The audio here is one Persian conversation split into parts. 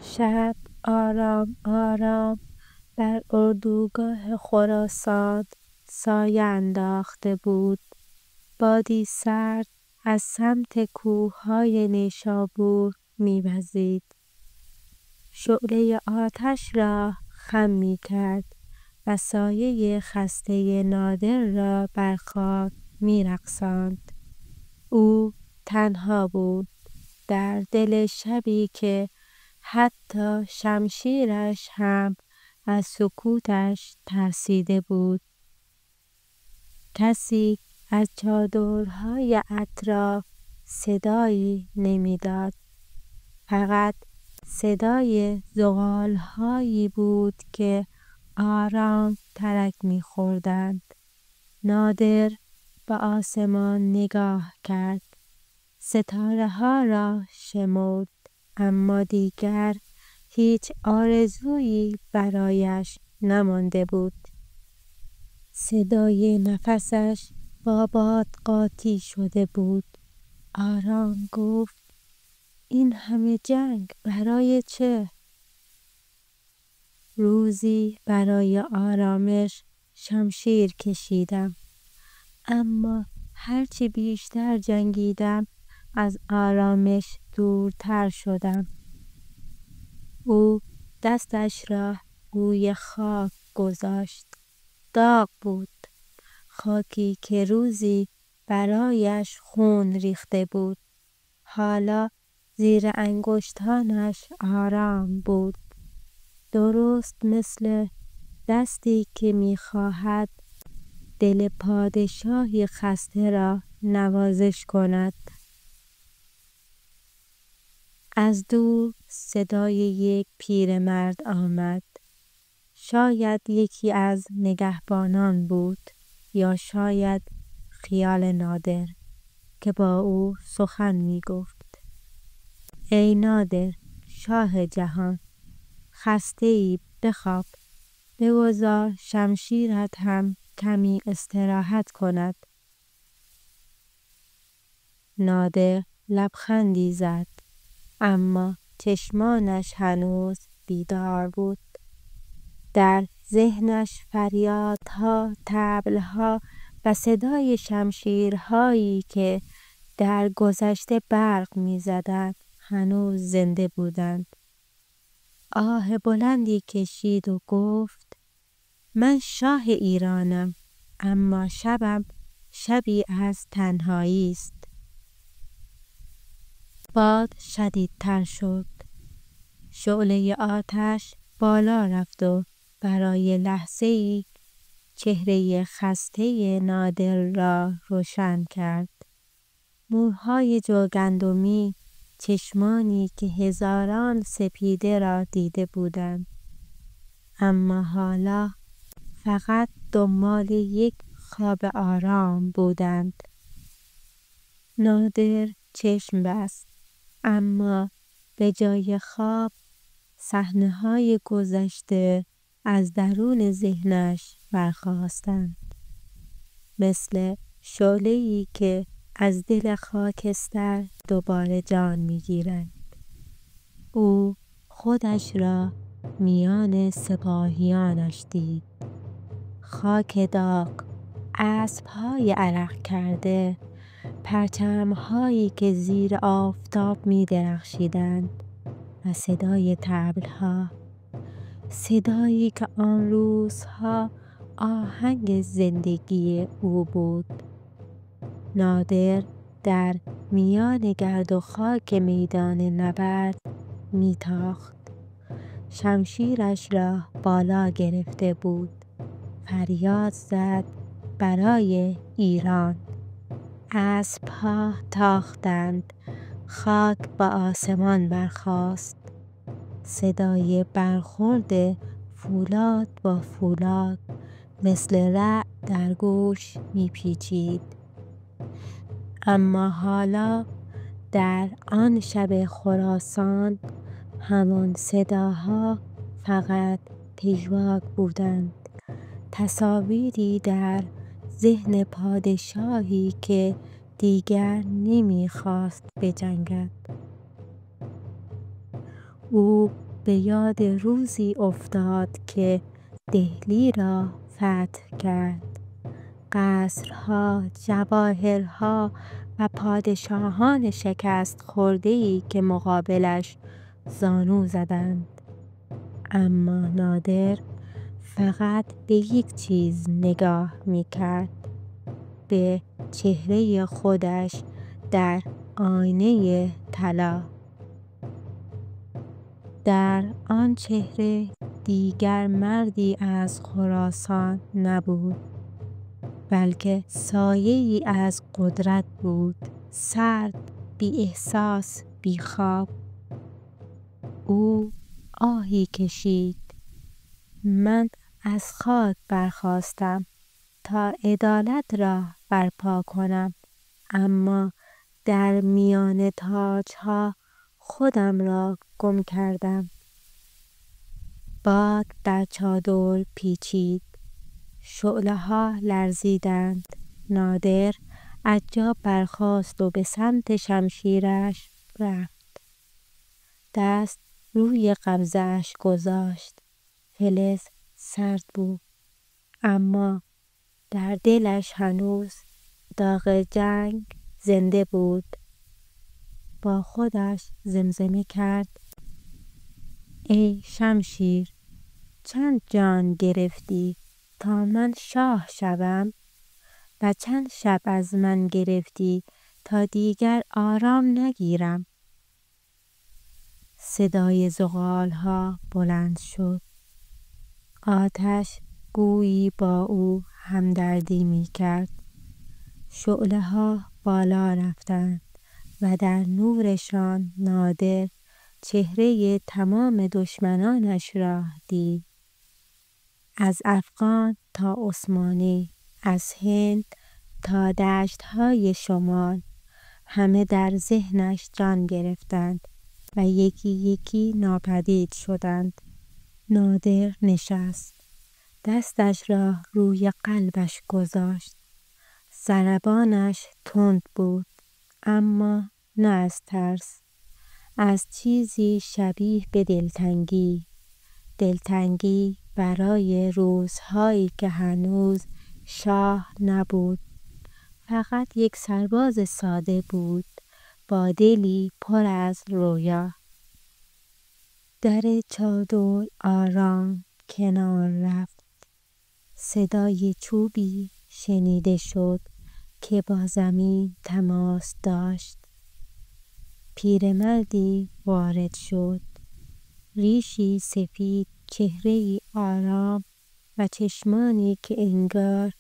شب آرام آرام بر اردوگاه خراسان سایه انداخته بود. بادی سرد از سمت کوههای نیشابور می‌وزید. شعله آتش را خم می‌کرد و سایه خسته نادر را بر خاک می‌رقصاند. او تنها بود در دل شبی که حتی شمشیرش هم از سکوتش ترسیده بود. کسی از چادرهای اطراف صدایی نمیداد. فقط صدای زغالهایی بود که آرام ترک می‌خوردند. نادر به آسمان نگاه کرد. ستاره‌ها را شمرد، اما دیگر هیچ آرزویی برایش نمانده بود. صدای نفسش با باد قاطی شده بود. آرام گفت: این همه جنگ برای چه؟ روزی برای آرامش شمشیر کشیدم، اما هرچی بیشتر جنگیدم از آرامش دورتر شدم. او دستش را روی خاک گذاشت. داغ بود، خاکی که روزی برایش خون ریخته بود. حالا زیر انگشتانش آرام بود، درست مثل دستی که می‌خواهد دل پادشاهی خسته را نوازش کند. از دور صدای یک پیرمرد آمد. شاید یکی از نگهبانان بود، یا شاید خیال نادر که با او سخن می‌گفت. ای نادر، شاه جهان، خسته‌ای، بخواب. بگذار شمشیرت هم کمی استراحت کند. نادر لبخندی زد، اما چشمانش هنوز بیدار بود. در ذهنش فریادها، طبلها و صدای شمشیرهایی که در گذشته برق می‌زدند هنوز زنده بودند. آه بلندی کشید و گفت: من شاه ایرانم، اما شبم شبی از تنهایی است. باد شدیدتر شد. شعله آتش بالا رفت و برای لحظه‌ای چهره خسته نادر را روشن کرد. موهای جوگندمی، چشمانی که هزاران سپیده را دیده بودند، اما حالا فقط دنبال یک خواب آرام بودند. نادر چشم بست، اما به جای خواب صحنه‌های گذشته از درون ذهنش برخاستند، مثل شعله‌ای که از دل خاکستر دوباره جان می‌گیرد. او خودش را میان سپاهیانش دید. خاک داغ، اسب‌های عرق کرده، پرچم‌هایی که زیر آفتاب می‌درخشیدند و صدای طبل‌ها، صدایی که آن روزها آهنگ زندگی او بود. نادر در میان گرد و خاک میدان نبرد میتاخت. شمشیرش را بالا گرفته بود. فریاد زد: برای ایران! اسب‌ها تاختند. خاک به آسمان برخاست. صدای برخورد فولاد با فولاد مثل رعد در گوش میپیچید. اما حالا در آن شب خراسان همان صداها فقط پیشواک بودند. تصاویری در ذهن پادشاهی که دیگر نمیخواست بجنگد. او به یاد روزی افتاد که دهلی را فتح کرد. قصرها، جواهرها و پادشاهان شکست خورده‌ای که مقابلش زانو زدند. اما نادر فقط به یک چیز نگاه می‌کرد، به چهره خودش در آینه طلا. در آن چهره دیگر مردی از خراسان نبود، بلکه سایه‌ای از قدرت بود، سرد، بی احساس، بی خواب. او آهی کشید: من از خاک برخاستم تا عدالت را برپا کنم، اما در میان تاج‌ها خودم را گم کردم. باد در چادر پیچید، شعله‌ها لرزیدند. نادر از جا برخاست و به سمت شمشیرش رفت. دست روی قبضه‌اش گذاشت. فلز سرد بود، اما در دلش هنوز داغ جنگ زنده بود. با خودش زمزمه کرد: ای شمشیر، چند جان گرفتی تا من شاه شوم؟ و چند شب از من گرفتی تا دیگر آرام نگیرم؟ صدای زغال‌ها بلند شد. آتش گویی با او همدردی می‌کرد. شعله‌ها بالا رفتند و در نورشان نادر چهره تمام دشمنانش را دید. از افغان تا عثمانی، از هند تا دشت‌های شمال، همه در ذهنش جان گرفتند و یکی یکی ناپدید شدند. نادر نشست، دستش را روی قلبش گذاشت. ضربانش تند بود، اما نه از ترس، از چیزی شبیه به دلتنگی. دلتنگی برای روزهایی که هنوز شاه نبود، فقط یک سرباز ساده بود با دلی پر از رویا. در چادر آرام کنار رفت. صدای چوبی شنیده شد که با زمین تماس داشت. پیرمردی وارد شد، ریشی سفید، چهره‌ای آرام و چشمانی که انگار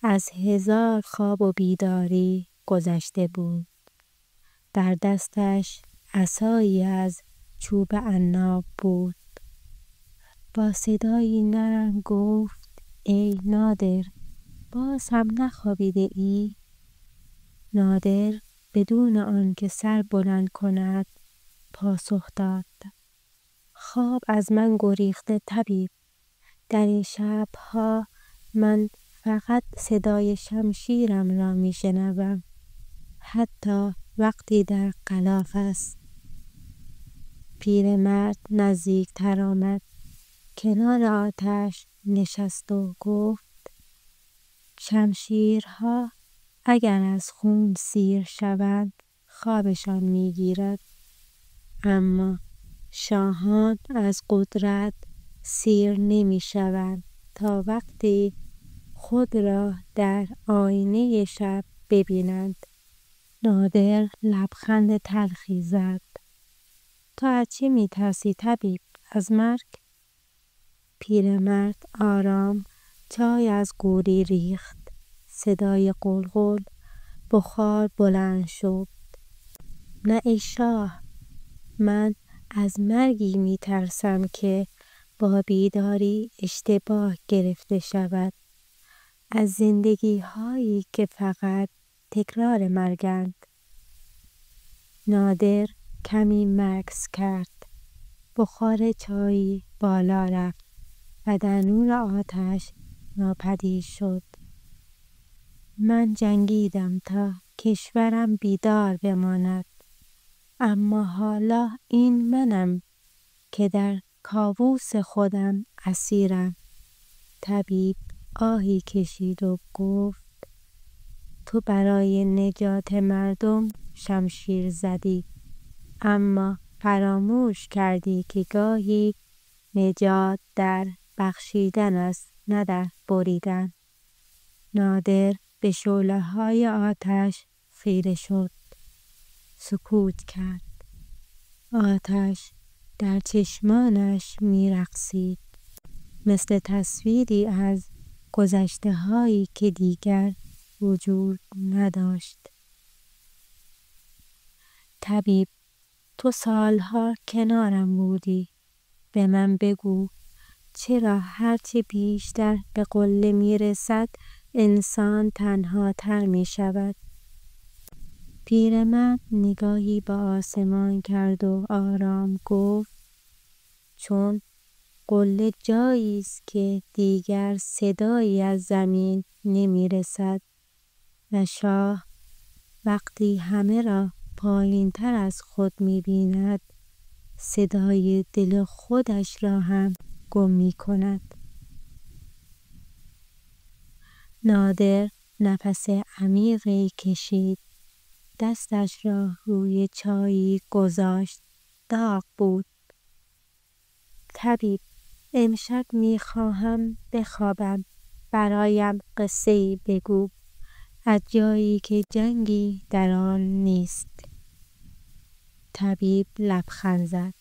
از 1000 خواب و بیداری گذشته بود. در دستش عصایی از چوب عناب بود. با صدایی نرم گفت: ای نادر، باز هم نخوابیده ای؟ نادر بدون آنکه سر بلند کند پاسخ داد: خواب از من گریخته طبیب. در این شبها من فقط صدای شمشیرم را می شنوم، حتی وقتی در غلاف است. پیرمرد نزدیکتر آمد، کنار آتش نشست و گفت: شمشیرها اگر از خون سیر شوند خوابشان می گیرد، اما شاهان از قدرت سیر نمی شوند تا وقتی خود را در آینه شب ببینند. نادر لبخند تلخی زد. تو از چی می ترسی طبیب؟ از مرگ؟ پیرمرد آرام چای از قوری ریخت. صدای قلقل بخار بلند شد. نه ای شاه، من از مرگی می ترسم که با بیداری اشتباه گرفته شود، از زندگی هایی که فقط تکرار مرگند. نادر کمی مکث کرد. بخار چای بالا رفت و در نور آتش ناپدید شد. من جنگیدم تا کشورم بیدار بماند، اما حالا این منم که در کاووس خودم اسیرم. طبیب آهی کشید و گفت تو برای نجات مردم شمشیر زدی، اما فراموش کردی که گاهی نجات در بخشیدن است نه در بریدن. نادر به شعله‌های آتش خیره شد. سکوت کرد. آتش در چشمانش می‌رقصید، مثل تصویری از گذشته‌هایی که دیگر وجود نداشت. طبیب تو سالها کنارم بودی. به من بگو چرا هرچه بیشتر به قله میرسد انسان تنها تر می شود؟ پیرمرد نگاهی به آسمان کرد و آرام گفت چون قله جایی است که دیگر صدایی از زمین نمی رسد و شاه وقتی همه را پایین تر از خود می بیند صدای دل خودش را هم گم می کند. نادر نفس عمیقی کشید. دستش را روی چایی گذاشت. داغ بود. طبیب امشب می خواهم بخوابم. برایم قصه‌ای بگو از جایی که جنگی در آن نیست. طبیب لبخند زد.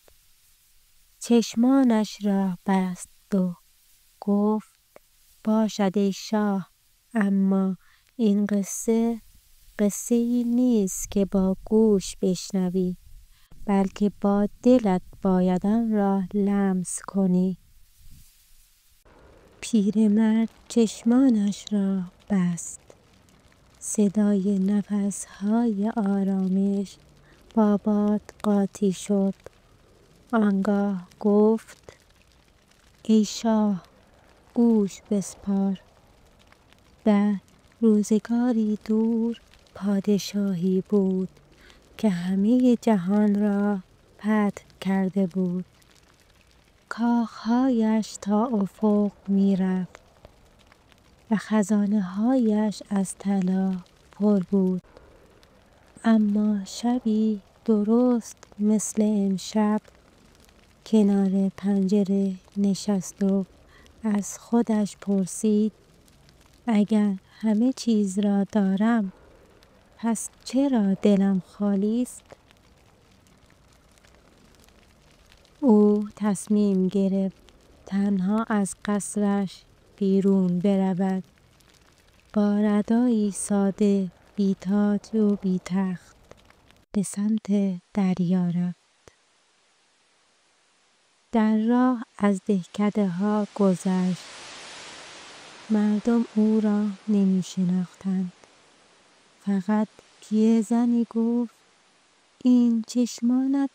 چشمانش را بست و گفت باشد ای شاه، اما این قصه‌ای نیست که با گوش بشنوی، بلکه با دلت باید آن را لمس کنی. پیرمرد چشمانش را بست. صدای نفس‌های آرامش با باد قاطی شد. آنگاه گفت ای شاه گوش بسپار. در روزگاری دور پادشاهی بود که همه جهان را فتح کرده بود. کاخهایش تا افق می رفت و خزانه‌هایش از طلا پر بود. اما شبی درست مثل امشب کنار پنجره نشست و از خودش پرسید اگر همه چیز را دارم پس چرا دلم خالی است؟ او تصمیم گرفت تنها از قصرش بیرون برود. با ردایی ساده بی تاج و بی تخت به سمت دریا رفت. در راه از دهکده‌ها گذشت. مردم او را نمی شناختند. فقط پیرزنی گفت این چشمانت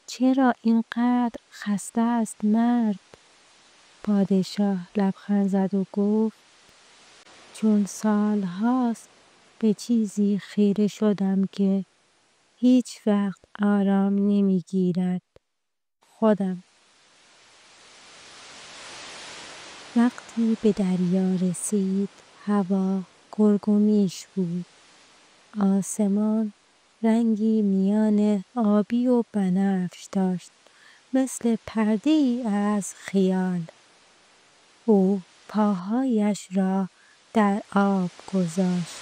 چرا اینقدر خسته است مرد؟ پادشاه لبخند زد و گفت چون سالهاست به چیزی خیره شدم که هیچ وقت آرام نمی گیرد. خودم. وقتی به دریا رسید هوا گرگ و میش بود. آسمان رنگی میان آبی و بنفش داشت، مثل پرده‌ای از خیال. او پاهایش را در آب گذاشت.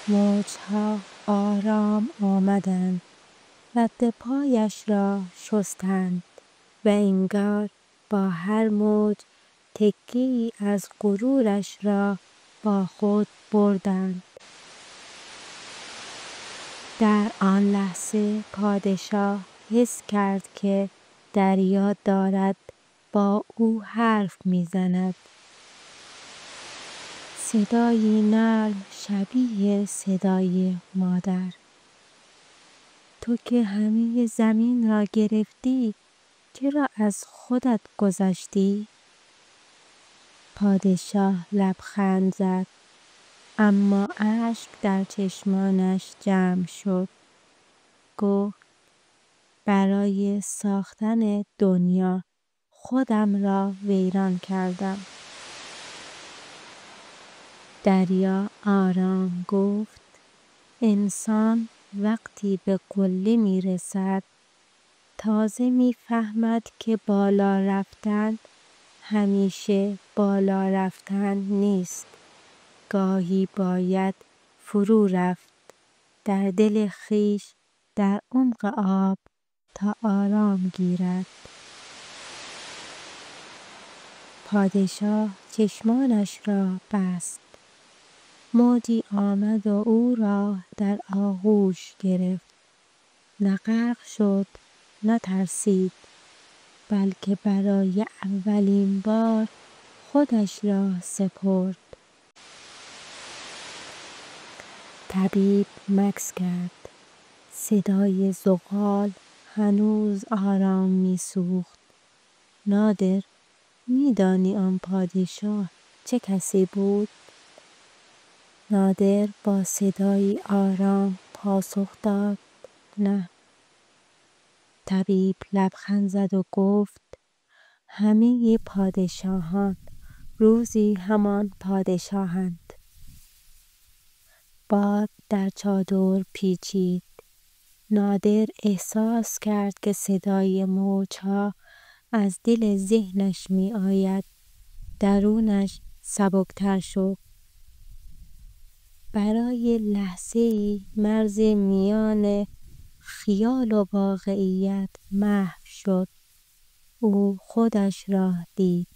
موجها آرام آمدند. رد پایش را شستند و انگار با هر موج تکه‌ای از غرورش را با خود بردند. در آن لحظه پادشاه حس کرد که دریا دارد با او حرف می‌زند. صدایی نرم شبیه صدای مادر. تو که همه زمین را گرفتی چرا از خودت گذشتی؟ پادشاه لبخند زد اما اشک در چشمانش جمع شد. گفت برای ساختن دنیا خودم را ویران کردم. دریا آرام گفت انسان وقتی به قله می رسد تازه می فهمد که بالا رفتن همیشه بالا رفتن نیست. گاهی باید فرو رفت در دل خویش در عمق آب تا آرام گیرد. پادشاه چشمانش را بست. موجی آمد و او را در آغوش گرفت. نه غرق شد نه ترسید بلکه برای اولین بار خودش را سپرد. طبیب مکث کرد. صدای زغال هنوز آرام می سوخت. نادر میدانی آن پادشاه چه کسی بود؟ نادر با صدایی آرام پاسخ داد نه. طبیب لبخند زد و گفت همه پادشاهان روزی همان پادشاهند. باد در چادر پیچید. نادر احساس کرد که صدای موجها از دل ذهنش می آید. درونش سبکتر شد. برای لحظه‌ای مرز میان خیال و واقعیت محو شد. او خودش را دید.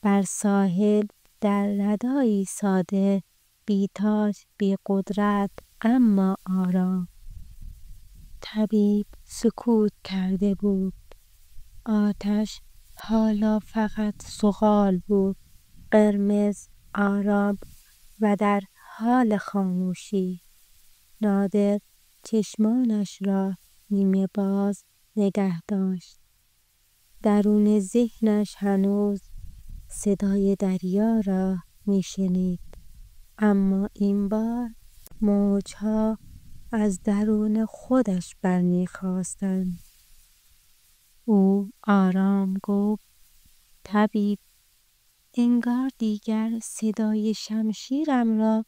بر ساحل در ردایی ساده بی تاج بی قدرت اما آرام. طبیب سکوت کرده بود. آتش حالا فقط زغال بود. قرمز آرام و در حال خاموشی. نادر چشمانش را نیمه باز نگه داشت. درون ذهنش هنوز صدای دریا را می شنید. اما این بار موجها از درون خودش برمی خواستند. او آرام گفت طبیب انگار دیگر صدای شمشیرم را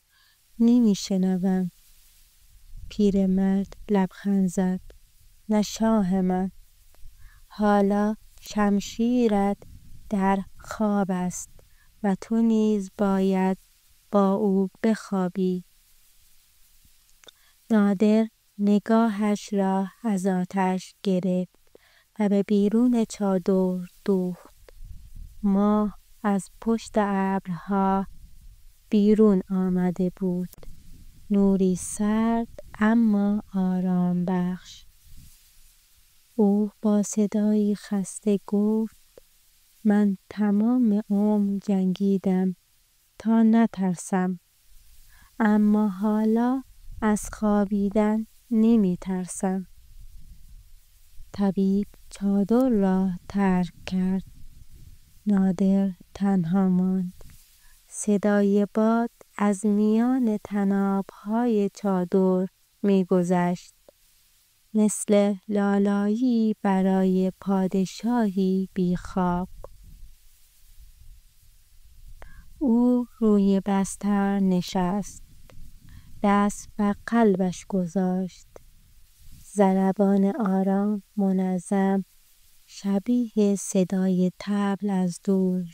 نمی شنوم. پیرمرد لبخند زد. نه شاه من. حالا شمشیرت در خواب است و تو نیز باید با او بخوابی. نادر نگاهش را از آتش گرفت و به بیرون چادر دوخت. ماه از پشت ابرها بیرون آمده بود. نوری سرد اما آرام بخش. او با صدایی خسته گفت من تمام عمر جنگیدم تا نترسم. اما حالا از خوابیدن نمی ترسم. طبیب چادر را ترک کرد. نادر تنها ماند. صدای باد از میان طناب‌های چادر می گذشت. مثل لالایی برای پادشاهی بیخواب. او روی بستر نشست. دست بر قلبش گذاشت. ضربان آرام منظم شبیه صدای طبل از دور.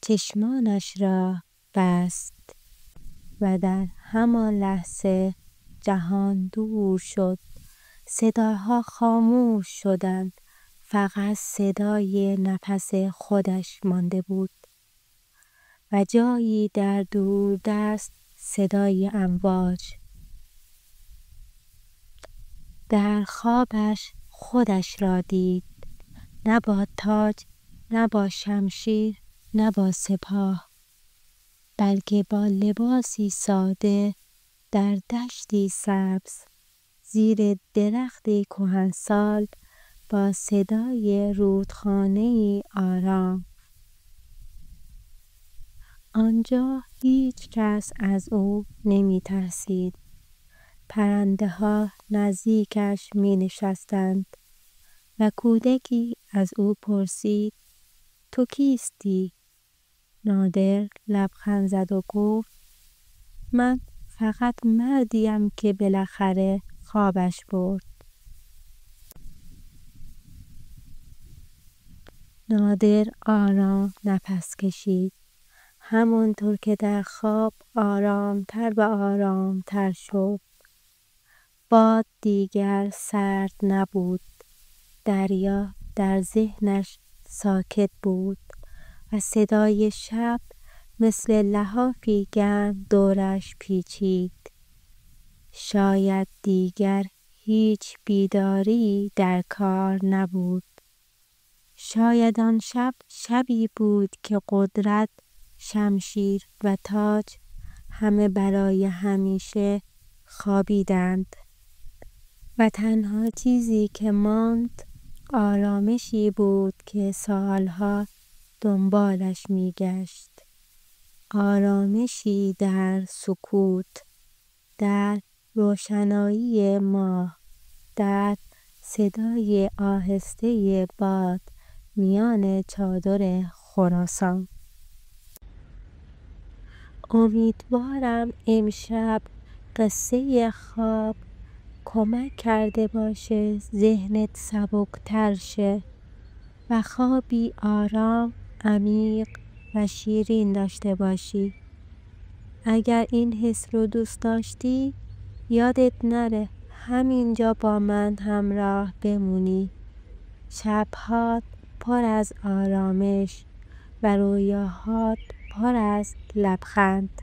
چشمانش را بست و در همان لحظه جهان دور شد. صداها خاموش شدند. فقط صدای نفس خودش مانده بود و جایی در دوردست صدای امواج. در خوابش خودش را دید. نه با تاج نه با شمشیر نه با سپاه بلکه با لباسی ساده در دشتی سبز زیر درختی کهنسال با صدای رودخانه‌ای آرام. آنجا هیچ کس از او نمی ترسید. پرنده ها نزدیکش می نشستند. و کودکی از او پرسید تو کیستی؟ نادر لبخند زد و گفت من فقط مردیم که بالاخره خوابش برد. نادر آرام نفس کشید. همانطور که در خواب آرامتر و آرامتر شد. باد دیگر سرد نبود. دریا در ذهنش ساکت بود و صدای شب مثل لحافی گرم دورش پیچید. شاید دیگر هیچ بیداری در کار نبود. شاید آن شب شبی بود که قدرت، شمشیر و تاج همه برای همیشه خوابیدند و تنها چیزی که ماند آرامشی بود که سالها دنبالش میگشت. آرامشی در سکوت، در روشنایی ماه، در صدای آهسته باد میان چادر خراسان. امیدوارم امشب قصه خواب کمک کرده باشه ذهنت سبکتر شه و خوابی آرام، عمیق و شیرین داشته باشی. اگر این حس رو دوست داشتی یادت نره همینجا با من همراه بمونی. شب‌هات پر از آرامش و رویاهات پر از لبخند.